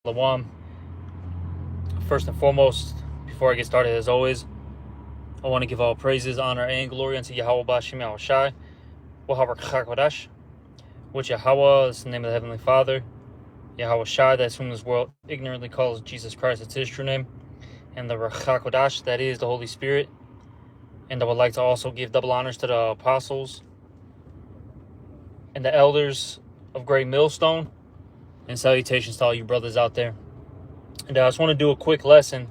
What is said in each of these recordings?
Shalom. First and foremost, before I get started, as always, I want to give all praises, honor, and glory unto Yahweh Bashim Yahushai, Wahabar Chakodash, which Yahweh is the name of the Heavenly Father, Yahweh Shai, that's whom this world ignorantly calls Jesus Christ, it's his true name, and the Chakodash, that is the Holy Spirit. And I would like to also give double honors to the apostles and the elders of Great Millstone, and salutations to all you brothers out there. And I just want to do a quick lesson.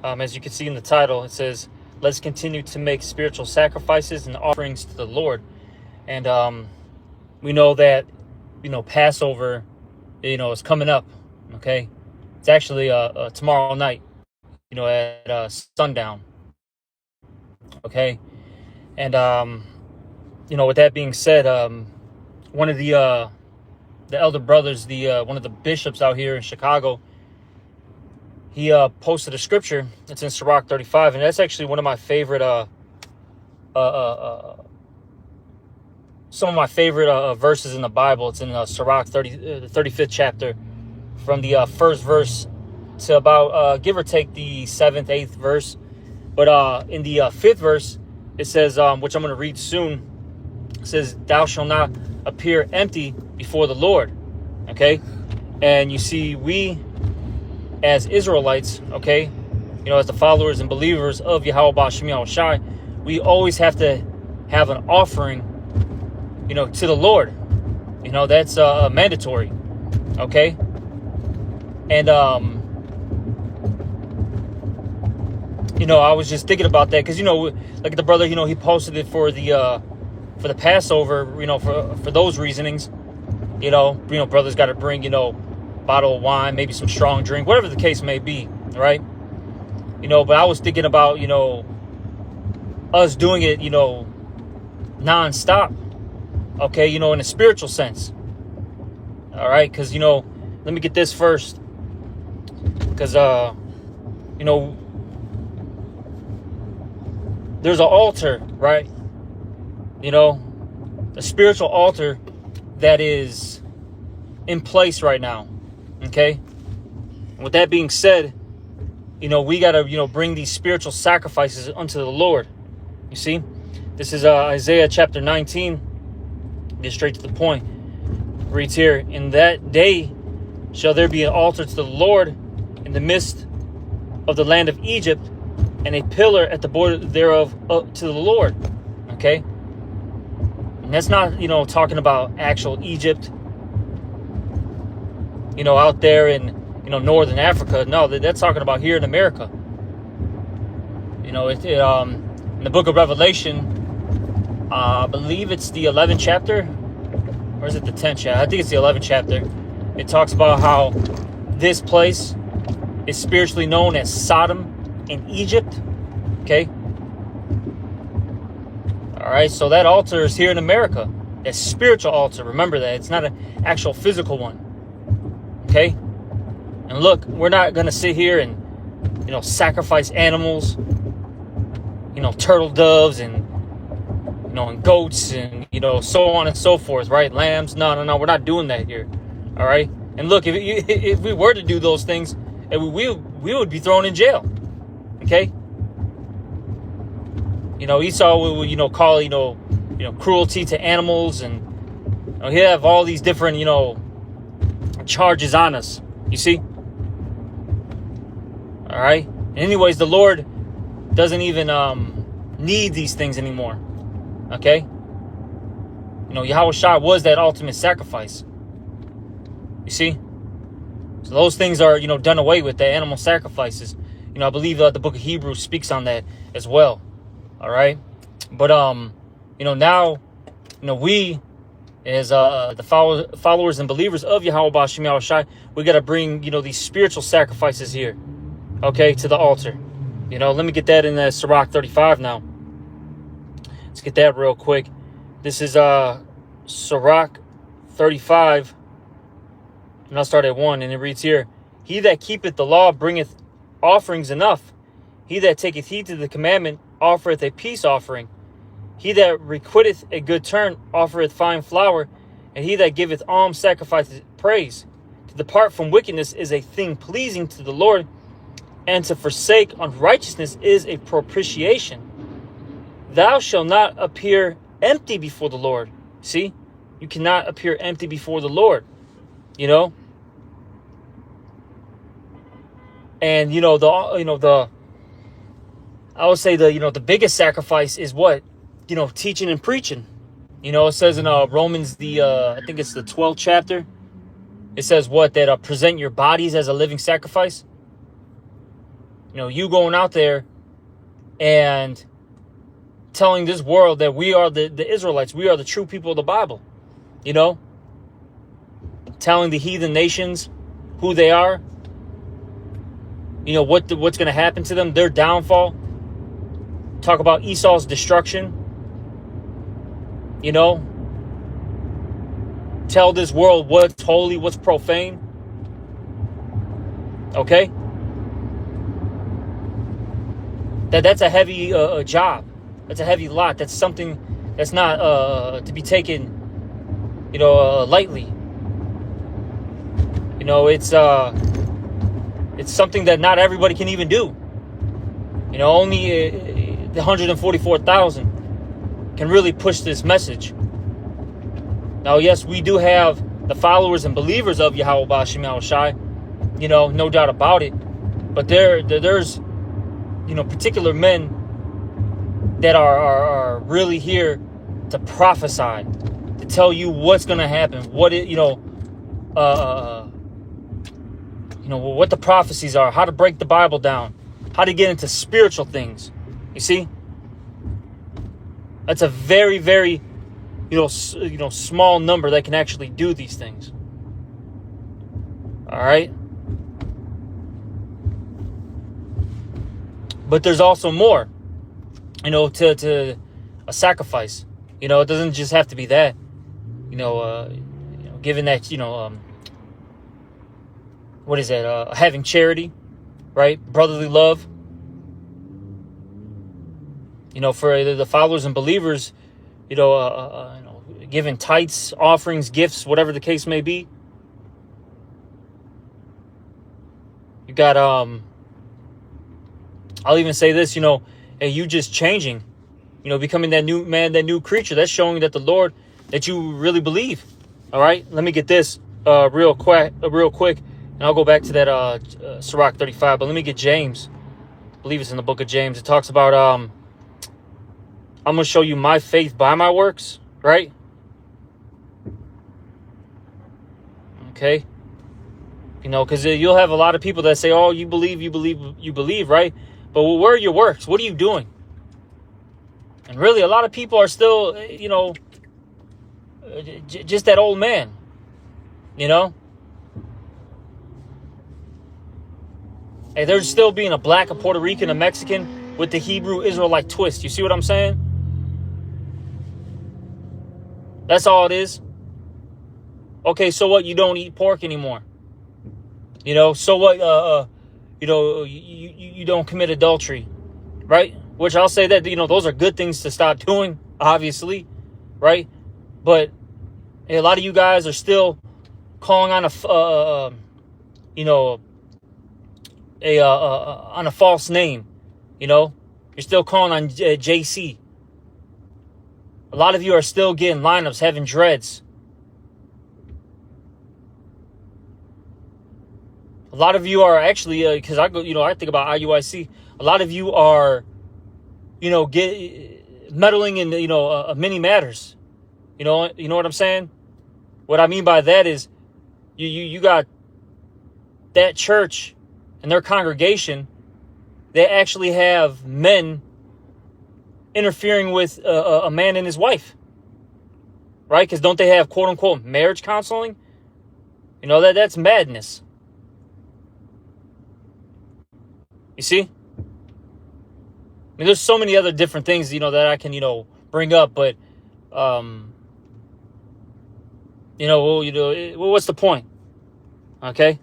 As you can see in the title, it says, let's continue to make spiritual sacrifices and offerings to the Lord. And we know that, Passover, is coming up, okay? It's actually tomorrow night, at sundown, okay? And, with that being said, one of the elder brothers, one of the bishops out here in Chicago, he posted a scripture. It's in Sirach 35, and that's actually one of my favorite, some of my favorite verses in the Bible. It's in Sirach 30, the 35th chapter, from the first verse to about, give or take, the 7th, 8th verse. But in the 5th verse, it says, which I'm going to read soon, it says, thou shalt not appear empty before the Lord. Okay? And you see, we as Israelites, okay, as the followers and believers of Yahweh Bashim Yahushai, we always have to have an offering, to the Lord. That's mandatory, okay? And, I was just thinking about that because, like the brother, he posted it for the Passover, for those reasonings. Brothers got to bring, bottle of wine, maybe some strong drink, whatever the case may be, right? But I was thinking about, us doing it, non-stop, okay, in a spiritual sense, all right? Because, let me get this first, because, there's an altar, right? A spiritual altar that is in place right now. Okay. With that being said, we got to, bring these spiritual sacrifices unto the Lord. You see, this is Isaiah chapter 19. Get straight to the point. It reads here, in that day shall there be an altar to the Lord in the midst of the land of Egypt, and a pillar at the border thereof to the Lord. Okay. And that's not, talking about actual Egypt, out there in, northern Africa. No, that's talking about here in America. In the book of Revelation, I believe it's the 11th chapter, or is it the 10th chapter? I think it's the 11th chapter. It talks about how this place is spiritually known as Sodom in Egypt. Okay. All right. So that altar is here in America. That spiritual altar. Remember that. It's not an actual physical one. Okay. And look, we're not going to sit here and, sacrifice animals, turtle doves and, and goats and, so on and so forth, right? Lambs. No. We're not doing that here. All right. And look, if we were to do those things, we would be thrown in jail. Okay. Esau would, call, cruelty to animals, and he'll have all these different, charges on us. You see? All right. And anyways, the Lord doesn't even need these things anymore. Okay. Yahweh Shai was that ultimate sacrifice. You see? So those things are, done away with, the animal sacrifices. I believe the book of Hebrews speaks on that as well. All right. But, now, we as the followers and believers of Yahweh Bashim Yahushai, we got to bring, these spiritual sacrifices here, okay, to the altar. Let me get that in the Sirach 35 now. Let's get that real quick. This is Sirach 35, and I'll start at 1, and it reads here, he that keepeth the law bringeth offerings enough. He that taketh heed to the commandment offereth a peace offering. He that requiteth a good turn offereth fine flour, and he that giveth alms sacrificeth praise. To depart from wickedness is a thing pleasing to the Lord, and to forsake unrighteousness is a propitiation. Thou shalt not appear empty before the Lord. See, you cannot appear empty before the Lord, And I would say the biggest sacrifice is what? Teaching and preaching. It says in Romans, I think it's the 12th chapter. It says what? That present your bodies as a living sacrifice. You going out there and telling this world that we are the Israelites. We are the true people of the Bible. Telling the heathen nations who they are. What's going to happen to them, their downfall. Talk about Esau's destruction. Tell this world what's holy, what's profane. Okay? That's a heavy job. That's a heavy lot. That's something that's not to be taken, lightly. It's something that not everybody can even do. Only the 144,000 can really push this message. Now, yes, we do have the followers and believers of Yahweh B'Shem Yahushai, no doubt about it. But there's particular men that are really here to prophesy, to tell you what's going to happen, what the prophecies are, how to break the Bible down, how to get into spiritual things. You see, that's a very, very, small number that can actually do these things. All right. But there's also more, to a sacrifice. It doesn't just have to be that. Given that, what is that? Having charity, right? Brotherly love. For the followers and believers, giving tithes, offerings, gifts, whatever the case may be. You got, I'll even say this, hey, you just changing, becoming that new man, that new creature. That's showing that the Lord, that you really believe. All right, let me get this real quick, and I'll go back to that Sirach 35. But let me get James. I believe it's in the book of James. It talks about I'm going to show you my faith by my works, right? Okay. Because you'll have a lot of people that say, oh, you believe, right? But where are your works? What are you doing? And really, a lot of people are still, just that old man, Hey, there's still being a black, a Puerto Rican, a Mexican with the Hebrew Israelite twist. You see what I'm saying? That's all it is. Okay, so what? You don't eat pork anymore. So what? You don't commit adultery, right? Which I'll say that, those are good things to stop doing, obviously, right? But a lot of you guys are still calling on on a false name. You're still calling on JC. A lot of you are still getting lineups, having dreads. A lot of you are actually, because I think about IUIC. A lot of you are, meddling in, many matters. You know what I'm saying? What I mean by that is, you got that church and their congregation. They actually have men interfering with a man and his wife, right? Because don't they have quote unquote marriage counseling? That's madness. You see? I mean, there's so many other different things, that I can, bring up, but, what's the point? Okay?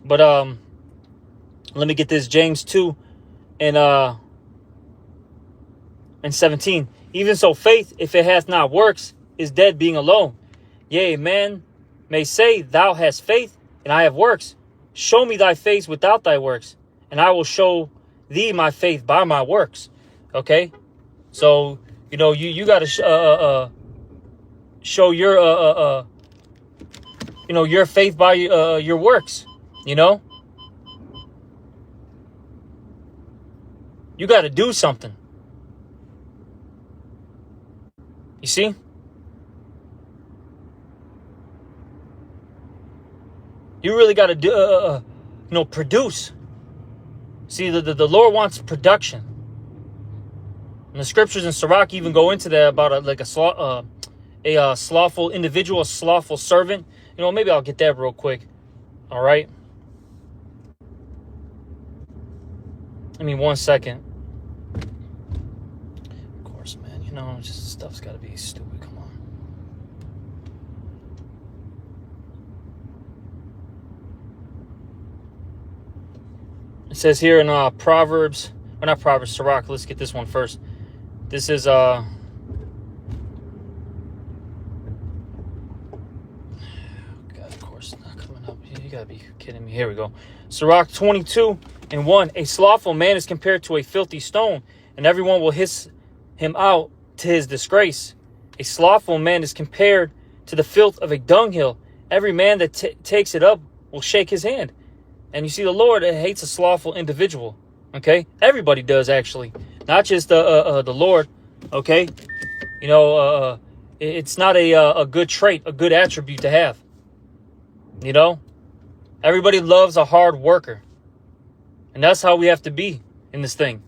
But, let me get this, James 2 and 17. Even so, faith, if it hath not works, is dead being alone. Yea, man may say, thou hast faith, and I have works. Show me thy face without thy works, and I will show thee my faith by my works. Okay, so you got to show your your faith by your works. You got to do something. You see? You really got to do, produce. See, the Lord wants production. And the scriptures in Sirach even go into that about a slothful individual, a slothful servant. Maybe I'll get that real quick. All right. Give me 1 second. Of course, man. Just stuff's got to be stupid. Come on. It says here in Proverbs, or not Proverbs, Sirach. Let's get this one first. This is God, of course, not coming up. You gotta be kidding me. Here we go. Sirach 22:1. A slothful man is compared to a filthy stone, and everyone will hiss him out to his disgrace. A slothful man is compared to the filth of a dunghill. Every man that takes it up will shake his hand. And you see, the Lord hates a slothful individual. Okay, everybody does, actually, not just the Lord. Okay, it's not a good trait, a good attribute to have. Everybody loves a hard worker, and that's how we have to be in this thing.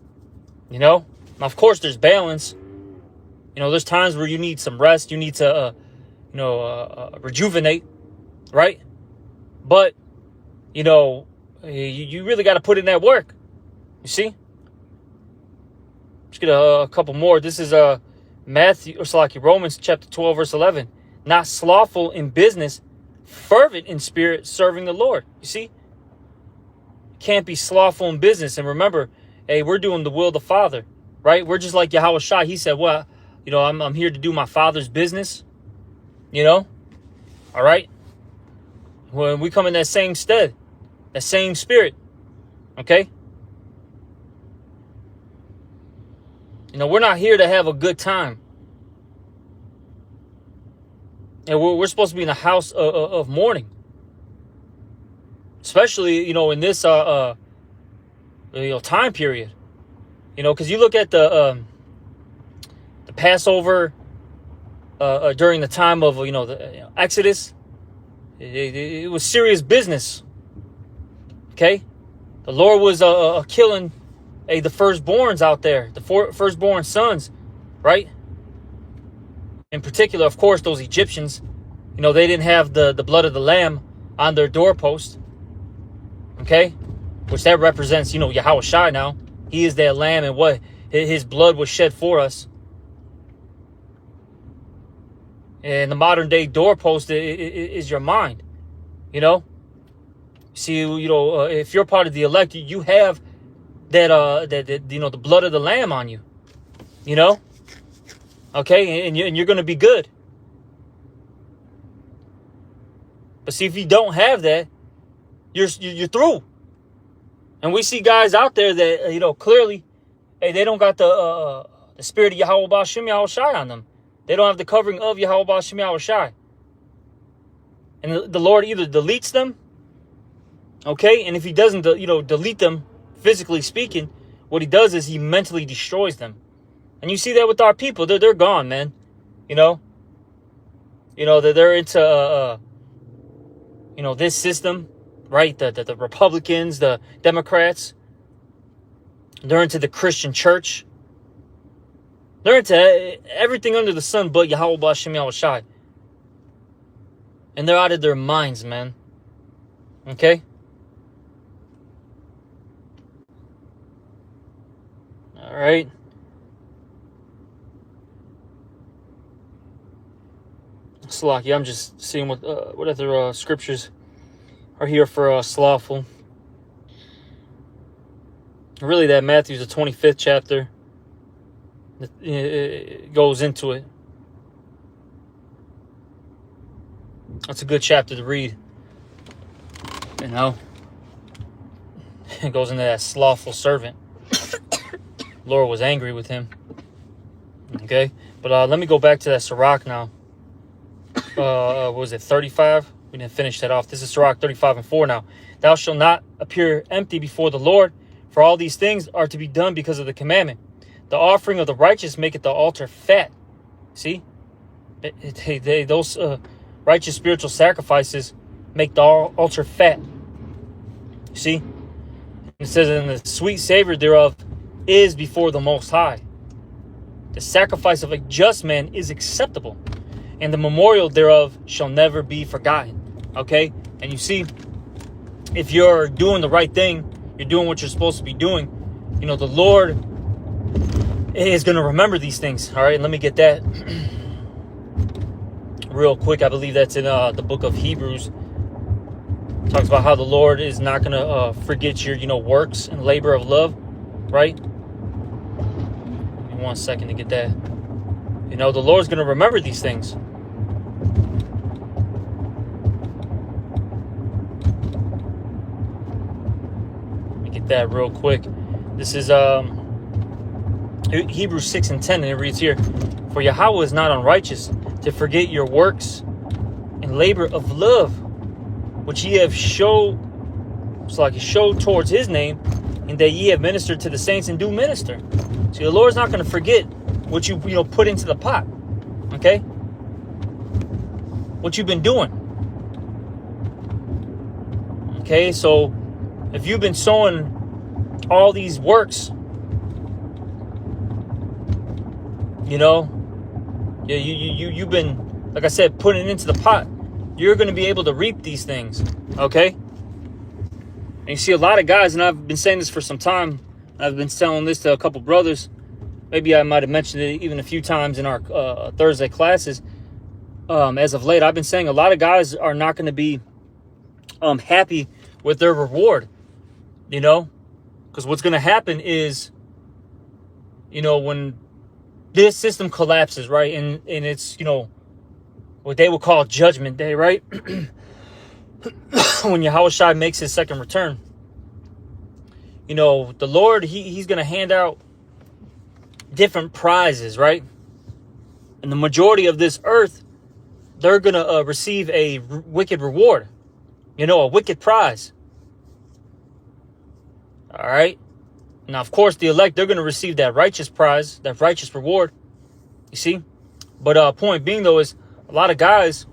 Now, of course, there's balance. There's times where you need some rest, you need to rejuvenate, right? But you really got to put in that work. You see? Let's get a couple more. This is Romans chapter 12, verse 11. Not slothful in business, fervent in spirit, serving the Lord. You see? Can't be slothful in business. And remember, hey, we're doing the will of the Father, right? We're just like Yahweh Shai. He said, well, I'm here to do my Father's business. All right? When we come in that same stead, that same spirit, okay? We're not here to have a good time. And we're supposed to be in a house of mourning. Especially, in this time period. Because you look at the Passover during the time of, the Exodus. It was serious business. Okay? The Lord was killing the firstborns out there, the firstborn sons, right? In particular, of course, those Egyptians, they didn't have the blood of the lamb on their doorpost, okay? Which that represents, Yahweh Shai now. He is that lamb, and what his blood was shed for us. And the modern day doorpost is your mind, See, if you're part of the elect, you have that the blood of the lamb on you, okay, and you're going to be good. But see, if you don't have that, you're through. And we see guys out there that clearly, hey, they don't got the spirit of Yahweh Ba'Shem Yahweh Shai on them. They don't have the covering of Yahweh Ba'Shem Yahweh Shai. And the Lord either deletes them, okay, and if he doesn't delete them, physically speaking, what he does is he mentally destroys them. And you see that with our people. They're gone, man. They're into this system, right? The Republicans, the Democrats. They're into the Christian church. They're into everything under the sun but Yahweh Ba'Shem Yahweh Shai. And they're out of their minds, man. Okay? All right. Slocky, I'm just seeing what other scriptures are here for slothful. Really, that Matthew's the 25th chapter. It goes into it. That's a good chapter to read. You know, it goes into that slothful servant. Lord was angry with him. Okay, but let me go back to that Sirach now. What was it, 35? We didn't finish that off. This is Sirach 35:4 now. Thou shalt not appear empty before the Lord, for all these things are to be done because of the commandment. The offering of the righteous maketh the altar fat. See? Those righteous spiritual sacrifices make the altar fat. See? It says, and the sweet savor thereof is before the Most High. The sacrifice of a just man is acceptable, and the memorial thereof shall never be forgotten. Okay? And you see, if you're doing the right thing, you're doing what you're supposed to be doing, you know, the Lord is going to remember these things. All right? Let me get that real quick. I believe that's in the book of Hebrews. It talks about how the Lord is not going to forget your, you know, works and labor of love. Right? Give me 1 second to get that. You know, the Lord's going to remember these things. That real quick. This is Hebrews 6:10, and it reads here, for Yahweh is not unrighteous to forget your works and labor of love, which ye have showed towards his name, and that ye have ministered to the saints and do minister. See, the Lord's not going to forget what you put into the pot. Okay? What you've been doing. Okay, so if you've been sowing all these works, you know, you've been, like I said, putting it into the pot, you're going to be able to reap these things. Okay? And you see a lot of guys, and I've been saying this for some time, I've been telling this to a couple brothers, maybe I might have mentioned it even a few times in our Thursday classes. As of late, I've been saying a lot of guys are not going to be happy with their reward, you know, because what's going to happen is, you know, when this system collapses, right, and it's, you know, what they will call judgment day, right? When Yahushua makes his second return, you know, the Lord, he's going to hand out different prizes, right? And the majority of this earth, they're going to receive a wicked reward, you know, a wicked prize. All right. Now, of course, the elect, they're going to receive that righteous prize, that righteous reward. You see? But point being, though, is a lot of guys,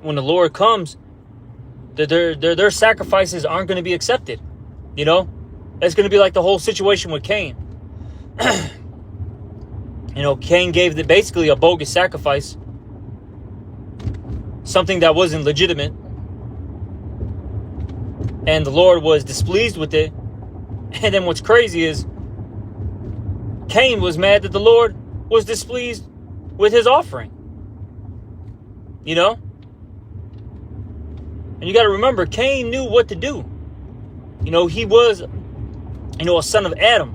when the Lord comes, their sacrifices aren't going to be accepted. You know? It's going to be like the whole situation with Cain. You know, Cain gave basically a bogus sacrifice. Something that wasn't legitimate. And the Lord was displeased with it. And then what's crazy is Cain was mad that the Lord was displeased with his offering. You know? And you got to remember, Cain knew what to do. You know, he was, you know, a son of Adam.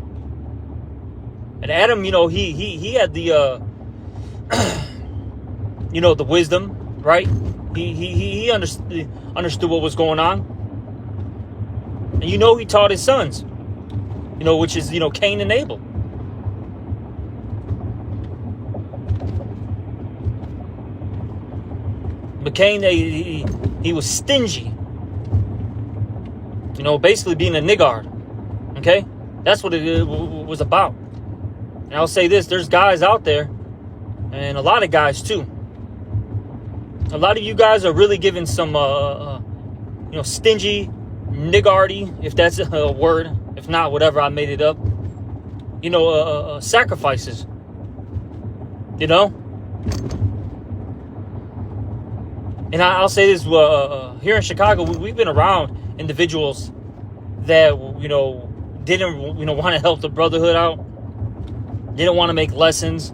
And Adam, you know, he had the, you know, the wisdom, right? He understood what was going on. And you know, he taught his sons, you know, which is, you know, Cain and Abel. But Cain, he was stingy. You know, basically being a niggard. Okay? That's what it was about. And I'll say this, there's guys out there, and a lot of guys too. A lot of you guys are really giving some, you know, stingy, niggardy, if that's a word. If not, whatever, I made it up. You know, sacrifices. You know? And I'll say this, here in Chicago, we've been around individuals that, you know, didn't, you know, want to help the brotherhood out. Didn't want to make lessons.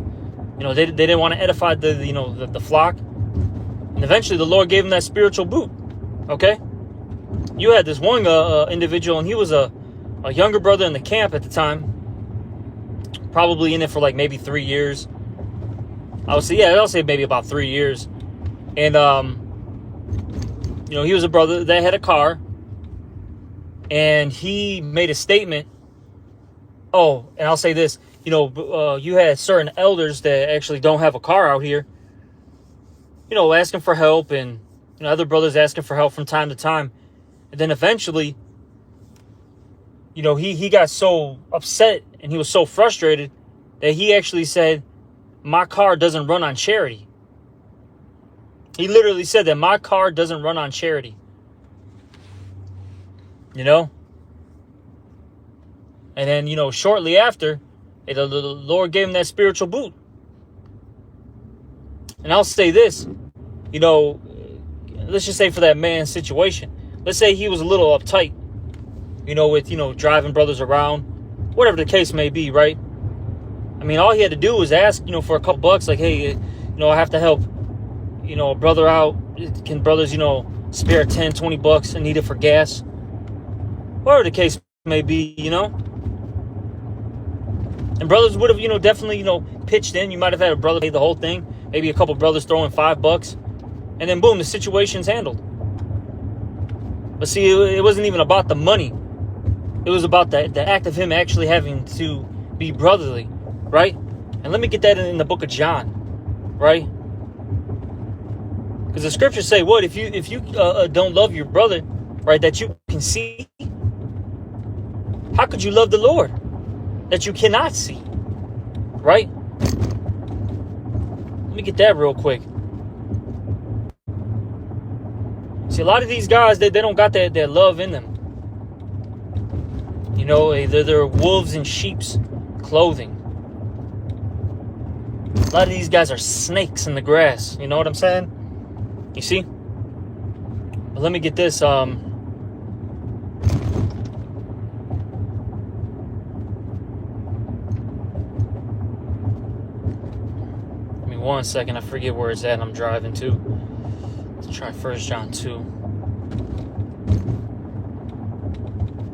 You know, they didn't want to edify the, you know, the flock. And eventually the Lord gave them that spiritual boot. Okay? You had this one individual, and he was a younger brother in the camp at the time. Probably in it for like maybe 3 years. I'll say maybe about 3 years. And, he was a brother that had a car, and he made a statement. Oh, and I'll say this, you had certain elders that actually don't have a car out here, asking for help, and other brothers asking for help from time to time. And then eventually, he got so upset and he was so frustrated that he actually said, my car doesn't run on charity. He literally said that my car doesn't run on charity. And then, shortly after, the Lord gave him that spiritual boot. And I'll say this, let's just say for that man's situation, let's say he was a little uptight, with, driving brothers around, whatever the case may be, right? I mean, all he had to do was ask, for a couple bucks, like, hey, I have to help, a brother out. Can brothers, spare 10, 20 bucks and need it for gas? Whatever the case may be, And brothers would have, definitely, pitched in. You might have had a brother pay the whole thing. Maybe a couple brothers throwing $5. And then, boom, the situation's handled. But see, it wasn't even about the money. It was about the act of him actually having to be brotherly, right? And let me get that in the book of John, right? Because the scriptures say, what? If you don't love your brother, right, that you can see, how could you love the Lord that you cannot see, right? Let me get that real quick. See, a lot of these guys, they don't got that love in them. They're wolves in sheep's clothing. A lot of these guys are snakes in the grass. You know what I'm saying? You see? But let me get this. Give me 1 second. I forget where it's at. I'm driving to. Let's try 1 John 2.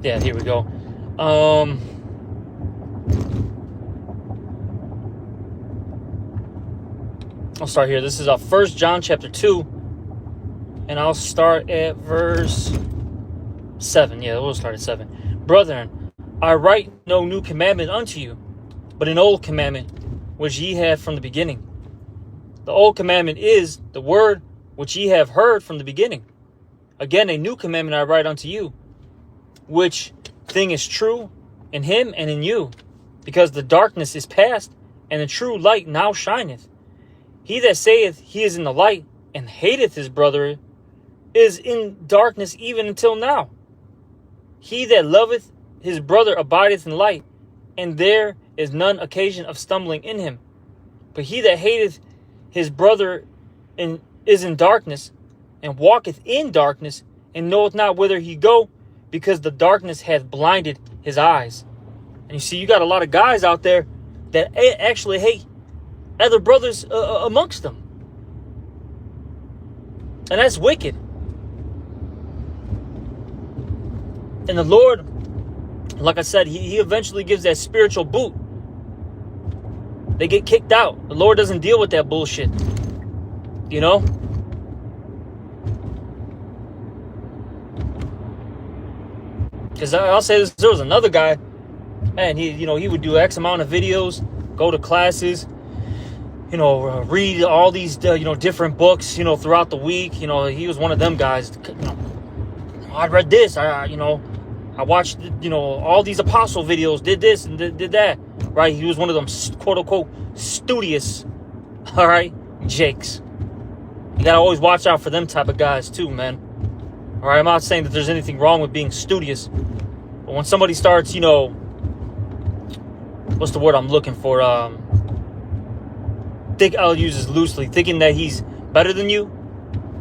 Yeah, here we go. I'll start here. This is 1 John chapter 2. And I'll start at verse 7. Yeah, we'll start at 7. Brethren, I write no new commandment unto you, but an old commandment which ye have from the beginning. The old commandment is the word which ye have heard from the beginning. Again, a new commandment I write unto you, which thing is true in him and in you, because the darkness is past, and the true light now shineth. He that saith he is in the light, and hateth his brother, is in darkness even until now. He that loveth his brother abideth in light, and there is none occasion of stumbling in him. But he that hateth his brother is in darkness, and walketh in darkness, and knoweth not whither he go, because the darkness hath blinded his eyes. And you see, you got a lot of guys out there that actually hate other brothers amongst them. And that's wicked. And the Lord, like I said, he eventually gives that spiritual boot. They get kicked out. The Lord doesn't deal with that bullshit. Because I'll say this, there was another guy, man, he would do X amount of videos, go to classes, read all these, different books, throughout the week. He was one of them guys. I read this, I watched, all these apostle videos, did this and did that, right? He was one of them, quote unquote, studious, all right, jakes. You gotta always watch out for them type of guys too, man. All right, I'm not saying that there's anything wrong with being studious, but when somebody starts, what's the word I'm looking for? I'll use this loosely, thinking that he's better than you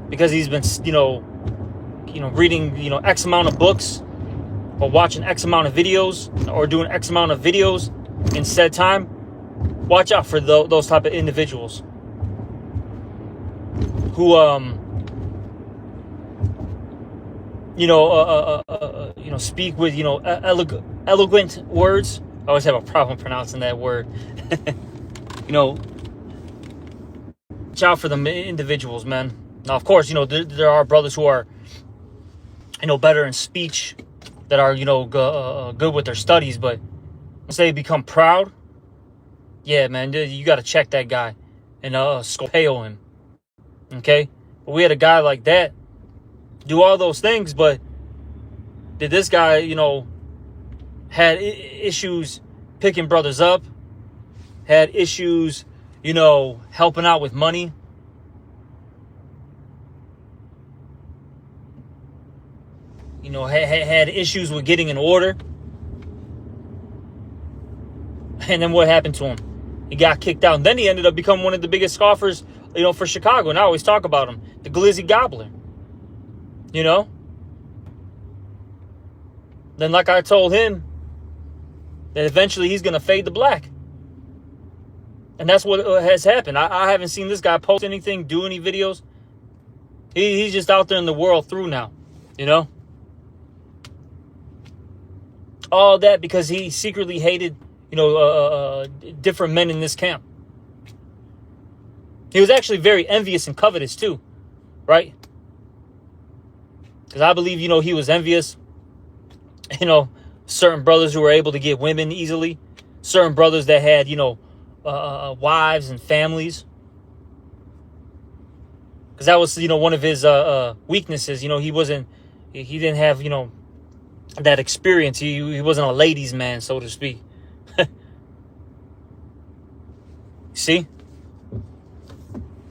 because he's been, reading, X amount of books or watching X amount of videos or doing X amount of videos in said time. Watch out for those type of individuals who, speak with, eloquent words. I always have a problem pronouncing that word. Watch out for the individuals, man. Now, of course, there are brothers who are, better in speech, that are, good with their studies, but once they become proud, yeah, man, you got to check that guy and scopeo him, okay? But we had a guy like that do all those things, but did this guy, had issues picking brothers up, had issues, helping out with money? Had issues with getting an order. And then what happened to him? He got kicked out. And then he ended up becoming one of the biggest scoffers, for Chicago. And I always talk about him, the Glizzy Gobbler. Then, like I told him, that eventually he's going to fade to black. And that's what has happened. I haven't seen this guy post anything, do any videos. He's just out there in the world through now, All that because he secretly hated, different men in this camp. He was actually very envious and covetous too, right? Because I believe, he was envious, certain brothers who were able to get women easily, certain brothers that had, wives and families. Because that was, one of his weaknesses. He didn't have, that experience. He wasn't a ladies' man, so to speak. See?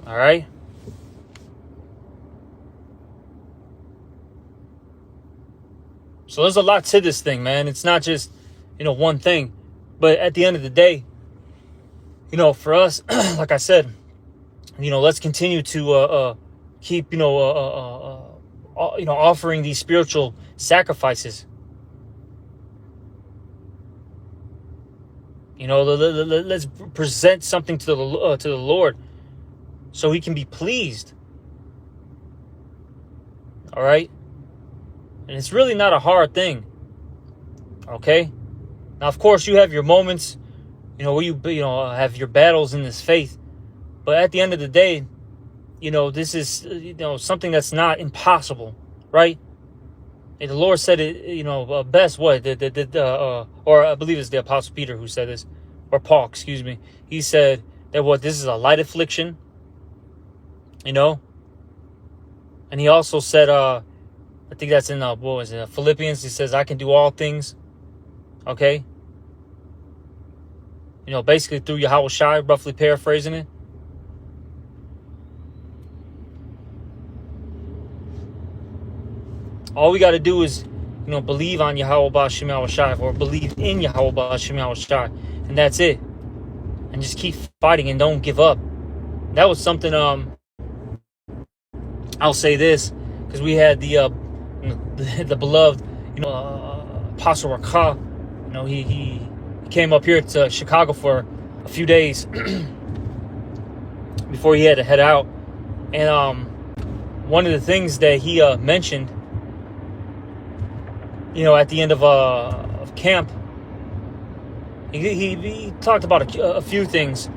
All right. So there's a lot to this thing, man. It's not just, one thing. But at the end of the day, for us, like I said, let's continue to keep, offering these spiritual sacrifices. Let's present something to the Lord so he can be pleased. All right? And it's really not a hard thing. Okay? Now, of course, you have your moments, where you have your battles in this faith. But at the end of the day, this is, something that's not impossible, right? And the Lord said it, best. What? Or I believe it's the Apostle Peter who said this, or Paul, excuse me. He said that this is a light affliction, And he also said, I think that's in Philippians. He says, I can do all things. Okay. Basically through Yahweh Shai, roughly paraphrasing it. All we got to do is, believe on Yahweh Ba'Shem Yahweh Shai, or believe in Yahweh Ba'Shem Yahweh Shai. And that's it. And just keep fighting and don't give up. That was something, I'll say this, because we had the beloved, Apostle Rakah. He came up here to Chicago for a few days before he had to head out. And one of the things that he mentioned, at the end of camp, he talked about a few things,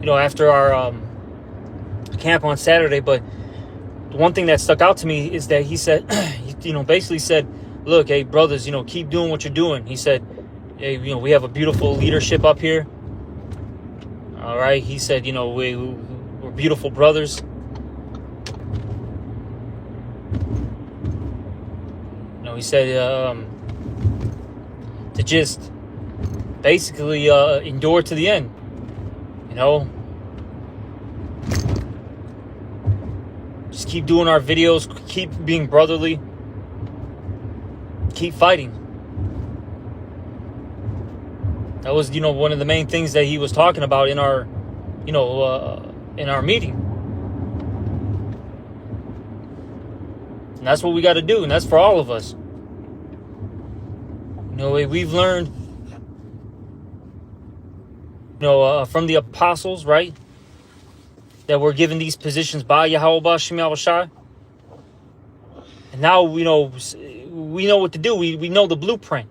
after our camp on Saturday. But the one thing that stuck out to me is that he said, basically said, look, hey, brothers, keep doing what you're doing. He said, hey, we have a beautiful leadership up here. All right. He said, we're beautiful brothers. He said to just basically endure to the end. Just keep doing our videos, keep being brotherly, keep fighting. That was, one of the main things that he was talking about in our, in our meeting. And that's what we got to do, and that's for all of us. We've learned, from the apostles, right? That we're given these positions by Yahweh Ba'Shem Yahweh Shai. And now, we know what to do. We know the blueprint.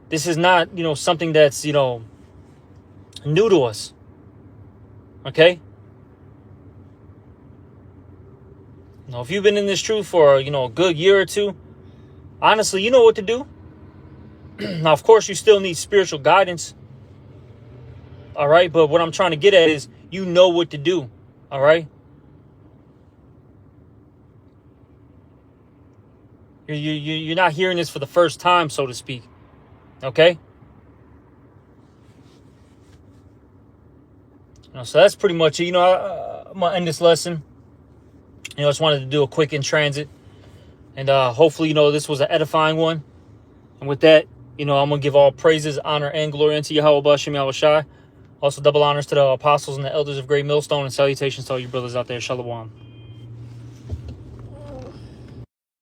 This is not, something that's, new to us. Okay? If you've been in this truth for, a good year or two, honestly, you know what to do. Now, of course, you still need spiritual guidance. All right. But what I'm trying to get at is you know what to do. All right. You're not hearing this for the first time, so to speak. Okay. So that's pretty much it. I'm going to end this lesson. I just wanted to do a quick in transit. And hopefully, this was an edifying one. And with that, I'm going to give all praises, honor, and glory unto Yahweh B'Shem Yahweh Shai. Also, double honors to the apostles and the elders of Great Millstone, and salutations to all you brothers out there. Shalom.